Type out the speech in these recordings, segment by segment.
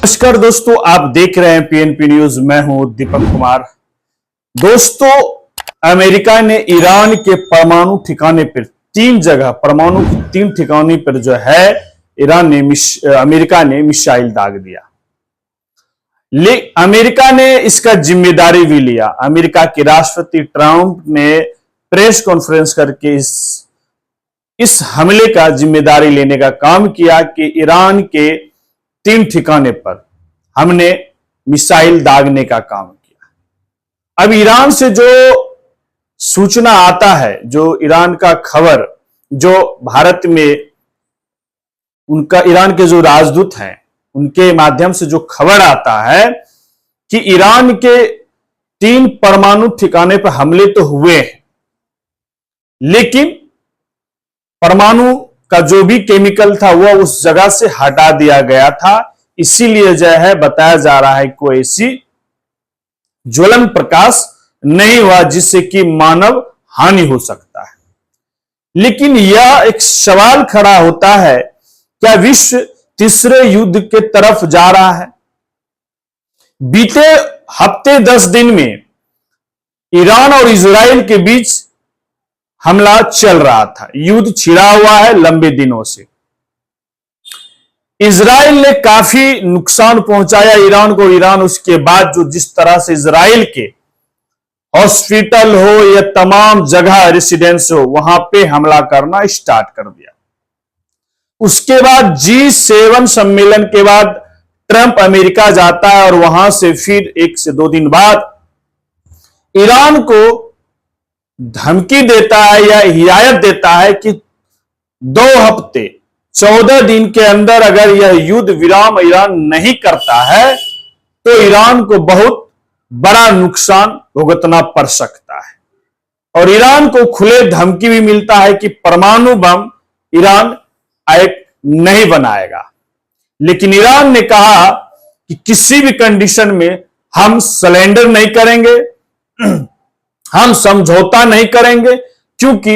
नमस्कार दोस्तों, आप देख रहे हैं पीएनपी न्यूज। मैं हूं दीपक कुमार। दोस्तों, अमेरिका ने ईरान के परमाणु ठिकाने पर परमाणु की 3 ठिकाने पर जो है अमेरिका ने मिसाइल दाग दिया। अमेरिका ने इसका जिम्मेदारी भी लिया। अमेरिका के राष्ट्रपति ट्रंप ने प्रेस कॉन्फ्रेंस करके इस हमले का जिम्मेदारी लेने का काम किया कि ईरान के 3 ठिकाने पर हमने मिसाइल दागने का काम किया। अब ईरान से जो सूचना आता है, जो ईरान का खबर, जो भारत में उनका ईरान के जो राजदूत हैं उनके माध्यम से जो खबर आता है कि ईरान के 3 परमाणु ठिकाने पर हमले तो हुए हैं, लेकिन परमाणु का जो भी केमिकल था वह उस जगह से हटा दिया गया था। इसीलिए जो है बताया जा रहा है कोई ऐसी ज्वलन प्रकाश नहीं हुआ जिससे कि मानव हानि हो सकता है। लेकिन यह एक सवाल खड़ा होता है, क्या विश्व तीसरे युद्ध के तरफ जा रहा है? बीते हफ्ते 10 दिन में ईरान और इजराइल के बीच हमला चल रहा था। युद्ध छिड़ा हुआ है लंबे दिनों से। इजराइल ने काफी नुकसान पहुंचाया ईरान को। ईरान उसके बाद जो जिस तरह से इजराइल के हॉस्पिटल हो या तमाम जगह रेसिडेंस हो वहां पे हमला करना स्टार्ट कर दिया। उसके बाद G7 सम्मेलन के बाद ट्रंप अमेरिका जाता है और वहां से फिर 1 से 2 दिन बाद ईरान को धमकी देता है या हिदायत देता है कि 2 हफ्ते 14 दिन के अंदर अगर यह युद्ध विराम ईरान नहीं करता है तो ईरान को बहुत बड़ा नुकसान भुगतना पड़ सकता है। और ईरान को खुले धमकी भी मिलता है कि परमाणु बम ईरान नहीं बनाएगा। लेकिन ईरान ने कहा कि किसी भी कंडीशन में हम सरेंडर नहीं करेंगे, हम समझौता नहीं करेंगे, क्योंकि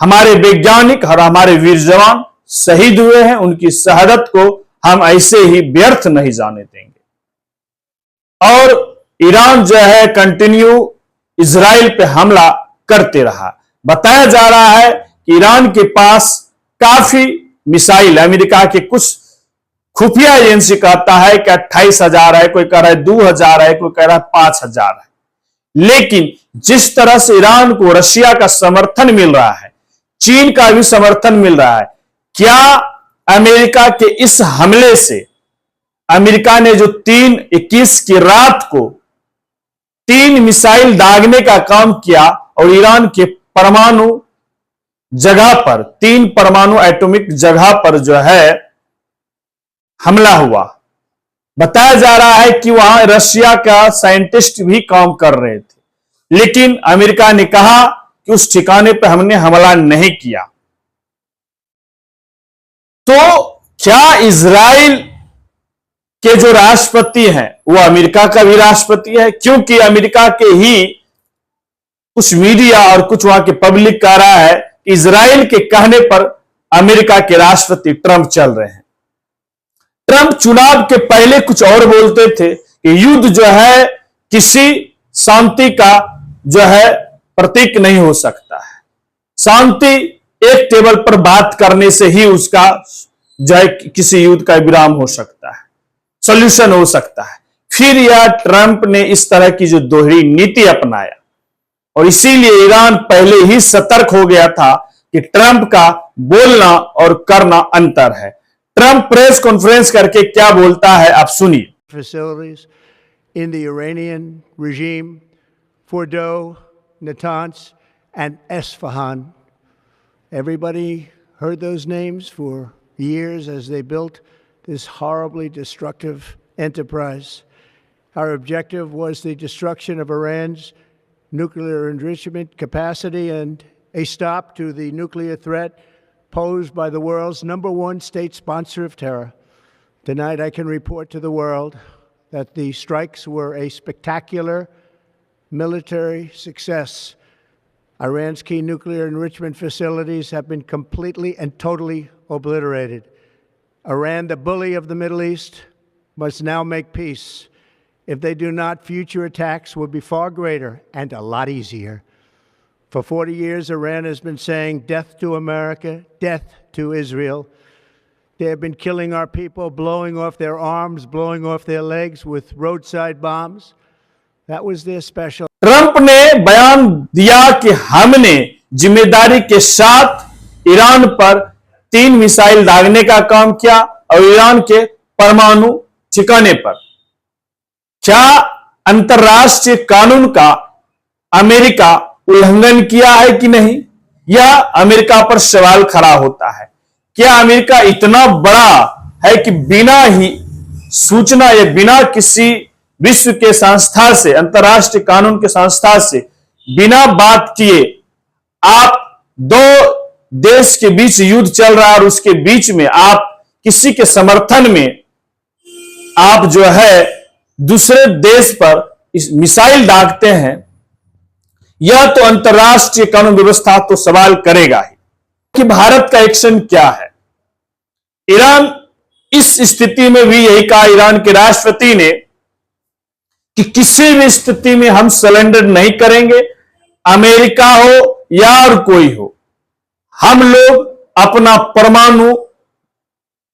हमारे वैज्ञानिक और हमारे वीर जवान शहीद हुए हैं, उनकी शहादत को हम ऐसे ही व्यर्थ नहीं जाने देंगे। और ईरान जो है कंटिन्यू इजराइल पे हमला करते रहा। बताया जा रहा है कि ईरान के पास काफी मिसाइल, अमेरिका के कुछ खुफिया एजेंसी कहता है कि 28,000 है, कोई कह रहा है 2,000 है, कोई कह रहा है 5,000 है। लेकिन जिस तरह से ईरान को रशिया का समर्थन मिल रहा है, चीन का भी समर्थन मिल रहा है, क्या अमेरिका के इस हमले से अमेरिका ने जो 3/21 की रात को 3 मिसाइल दागने का काम किया और ईरान के परमाणु जगह पर 3 परमाणु एटॉमिक जगह पर जो है हमला हुआ। बताया जा रहा है कि वहां रशिया का साइंटिस्ट भी काम कर रहे थे, लेकिन अमेरिका ने कहा कि उस ठिकाने पर हमने हमला नहीं किया। तो क्या इजराइल के जो राष्ट्रपति हैं वो अमेरिका का भी राष्ट्रपति है? क्योंकि अमेरिका के ही कुछ मीडिया और कुछ वहां के पब्लिक कह रहा है कि इजराइल के कहने पर अमेरिका के राष्ट्रपति ट्रंप चल रहे हैं। ट्रंप चुनाव के पहले कुछ और बोलते थे कि युद्ध जो है किसी शांति का जो है प्रतीक नहीं हो सकता है। शांति एक टेबल पर बात करने से ही उसका जो है किसी युद्ध का विराम हो सकता है, सॉल्यूशन हो सकता है। फिर यह ट्रंप ने इस तरह की जो दोहरी नीति अपनाया और इसीलिए ईरान पहले ही सतर्क हो गया था कि ट्रंप का बोलना और करना अंतर है। ट्रंप प्रेस कॉन्फ्रेंस करके क्या बोलता है, आप सुनिए। Facilities in the Iranian regime, Fordo, Natanz, and Esfahan. Everybody heard those names for years as they built this horribly destructive enterprise. Our objective was the destruction of Iran's nuclear enrichment capacity and a stop to the nuclear threat posed by the world's #1 state sponsor of terror. Tonight, I can report to the world that the strikes were a spectacular military success. Iran's key nuclear enrichment facilities have been completely and totally obliterated. Iran, the bully of the Middle East, must now make peace. If they do not, future attacks will be far greater and a lot easier. For 40 years, Iran has been saying death to America, death to Israel. They have been killing our people, blowing off their arms, blowing off their legs with roadside bombs. That was their special. Trump ने बयान दिया कि हमने जिम्मेदारी के साथ Iran पर 3 missile दागने का काम किया और ईरान के परमाणु ठिकाने पर। क्या अंतर्राष्ट्रीय कानून का अमेरिका उल्लंघन किया है कि नहीं, यह अमेरिका पर सवाल खड़ा होता है। क्या अमेरिका इतना बड़ा है कि बिना ही सूचना या बिना किसी विश्व के संस्था से, अंतर्राष्ट्रीय कानून के संस्था से बिना बात किए आप 2 देश के बीच युद्ध चल रहा है और उसके बीच में आप किसी के समर्थन में आप जो है दूसरे देश पर इस मिसाइल दागते हैं, यह तो अंतर्राष्ट्रीय कानून व्यवस्था तो सवाल करेगा ही कि भारत का एक्शन क्या है। ईरान इस स्थिति में भी यही कहा, ईरान के राष्ट्रपति ने, कि किसी भी स्थिति में हम सरेंडर नहीं करेंगे, अमेरिका हो या और कोई हो, हम लोग अपना परमाणु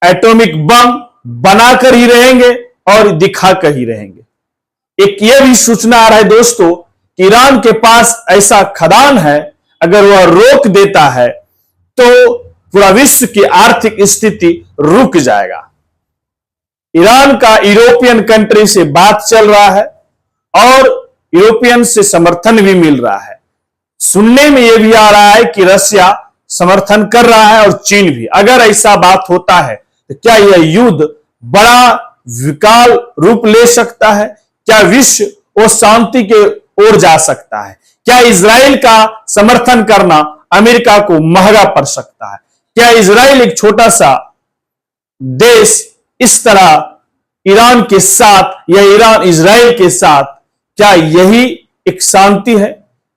एटॉमिक बम बनाकर ही रहेंगे और दिखाकर ही रहेंगे। एक यह भी सूचना आ रहा है दोस्तों कि ईरान के पास ऐसा खदान है, अगर वह रोक देता है तो पूरा विश्व की आर्थिक स्थिति रुक जाएगा। ईरान का यूरोपियन कंट्री से बात चल रहा है और यूरोपियन से समर्थन भी मिल रहा है। सुनने में यह भी आ रहा है कि रशिया समर्थन कर रहा है और चीन भी। अगर ऐसा बात होता है तो क्या यह युद्ध बड़ा विकराल रूप ले सकता है? क्या विश्व वो शांति के ओर जा सकता है? क्या इजराइल का समर्थन करना अमेरिका को महंगा पड़ सकता है? क्या इजराइल एक छोटा सा देश इस तरह ईरान के साथ या ईरान इजराइल के साथ, क्या यही एक शांति है?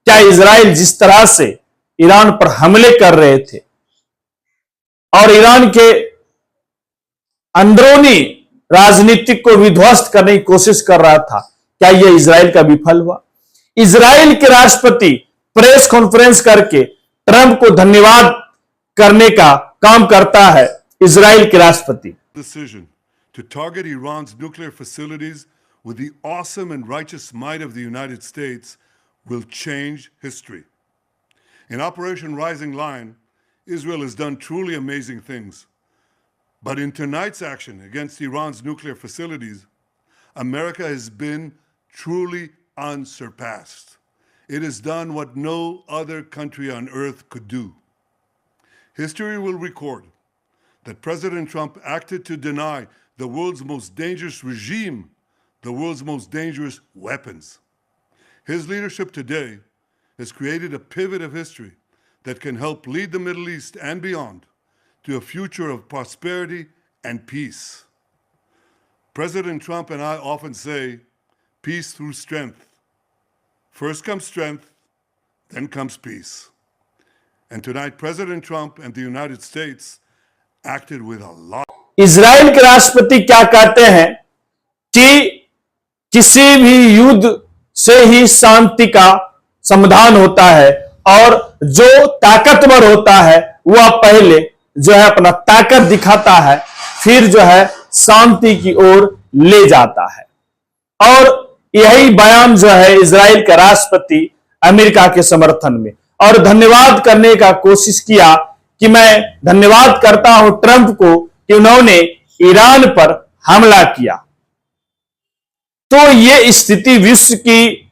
क्या इजराइल जिस तरह से ईरान पर हमले कर रहे थे और ईरान के अंदरूनी राजनीतिक को विध्वस्त करने की कोशिश कर रहा था, क्या यह इजराइल का विफल हुआ? इजराइल के राष्ट्रपति प्रेस कॉन्फ्रेंस करके ट्रंप को धन्यवाद करने का काम करता है। इजराइल के राष्ट्रपति decision to target Iran's nuclear facilities with the awesome and righteous might of the United States will change history. In Operation Rising Lion, Israel has done truly amazing things. But in tonight's action against Iran's nuclear facilities, America has been truly unsurpassed. It has done what no other country on earth could do. History will record that President Trump acted to deny the world's most dangerous regime the world's most dangerous weapons. His leadership today has created a pivot of history that can help lead the Middle East and beyond to a future of prosperity and peace. President Trump and I often say, peace through strength. First comes strength, then comes peace. And tonight, President Trump and the United States acted with a lot. Israel के राष्ट्रपति क्या कहते हैं कि किसी भी युद्ध से ही शांति का समाधान होता है और जो ताकतवर होता है वह पहले जो है अपना ताकत दिखाता है, फिर जो है शांति की ओर ले जाता है। और यही बयान जो है इजराइल का राष्ट्रपति अमेरिका के समर्थन में, और धन्यवाद करने का कोशिश किया कि मैं धन्यवाद करता हूं ट्रंप को कि उन्होंने ईरान पर हमला किया। तो ये स्थिति विश्व की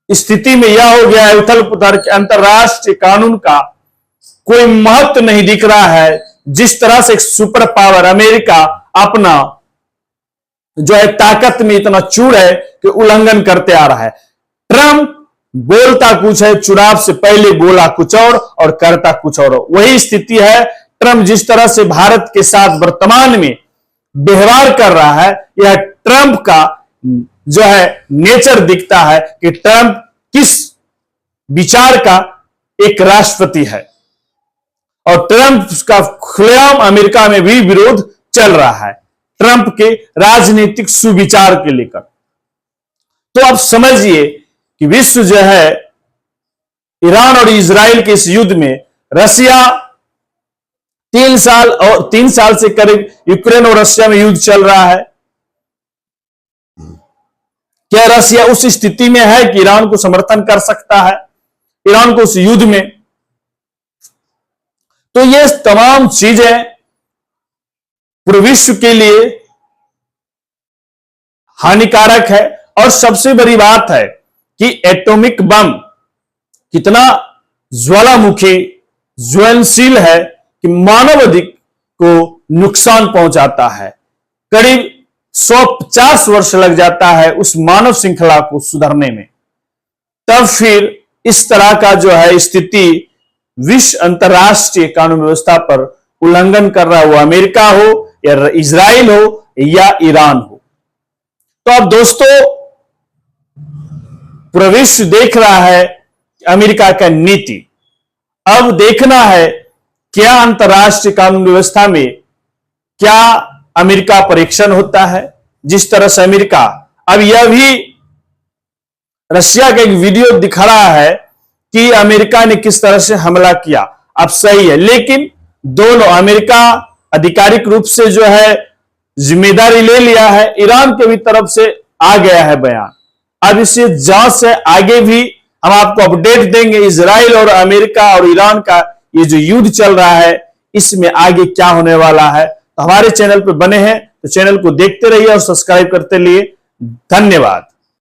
स्थिति में यह हो गया है उथल पुथल के अंतरराष्ट्रीय कानून का कोई महत्व नहीं दिख रहा है। जिस तरह से एक सुपर पावर अमेरिका अपना जो है ताकत में इतना चूर है कि उल्लंघन करते आ रहा है। ट्रंप बोलता कुछ है, चुनाव से पहले बोला कुछ और करता कुछ और। वही स्थिति है। ट्रंप जिस तरह से भारत के साथ वर्तमान में व्यवहार कर रहा है, यह ट्रंप का जो है नेचर दिखता है कि ट्रंप किस विचार का एक राष्ट्रपति है। और ट्रंप का खुलेआम अमेरिका में भी विरोध चल रहा है ट्रंप के राजनीतिक सुविचार के लेकर। तो आप समझिए कि विश्व जो है ईरान और इजराइल के इस युद्ध में, रशिया 3 साल से करीब यूक्रेन और रशिया में युद्ध चल रहा है। क्या रशिया उस स्थिति में है कि ईरान को समर्थन कर सकता है, ईरान को उस युद्ध में? तो ये तमाम चीजें पूरे विश्व के लिए हानिकारक है। और सबसे बड़ी बात है कि एटॉमिक बम कितना ज्वालामुखी, ज्वलनशील है कि मानवाधिक को नुकसान पहुंचाता है। करीब 150 वर्ष लग जाता है उस मानव श्रृंखला को सुधरने में। तब फिर इस तरह का जो है स्थिति विश्व अंतरराष्ट्रीय कानून व्यवस्था पर उल्लंघन कर रहा है, वो अमेरिका हो या इजराइल हो या ईरान हो। तो अब दोस्तों पूरा विश्व देख रहा है अमेरिका का नीति। अब देखना है क्या अंतरराष्ट्रीय कानून व्यवस्था में क्या अमेरिका परीक्षण होता है। जिस तरह से अमेरिका, अब यह भी रशिया का एक वीडियो दिखा रहा है कि अमेरिका ने किस तरह से हमला किया। अब सही है, लेकिन दोनों, अमेरिका आधिकारिक रूप से जो है जिम्मेदारी ले लिया है, ईरान के भी तरफ से आ गया है बयान। अब इसे जांच से आगे भी हम आपको अपडेट देंगे। इजराइल और अमेरिका और ईरान का ये जो युद्ध चल रहा है, इसमें आगे क्या होने वाला है। तो हमारे चैनल पर बने हैं तो चैनल को देखते रहिए और सब्सक्राइब करते रहिए। धन्यवाद।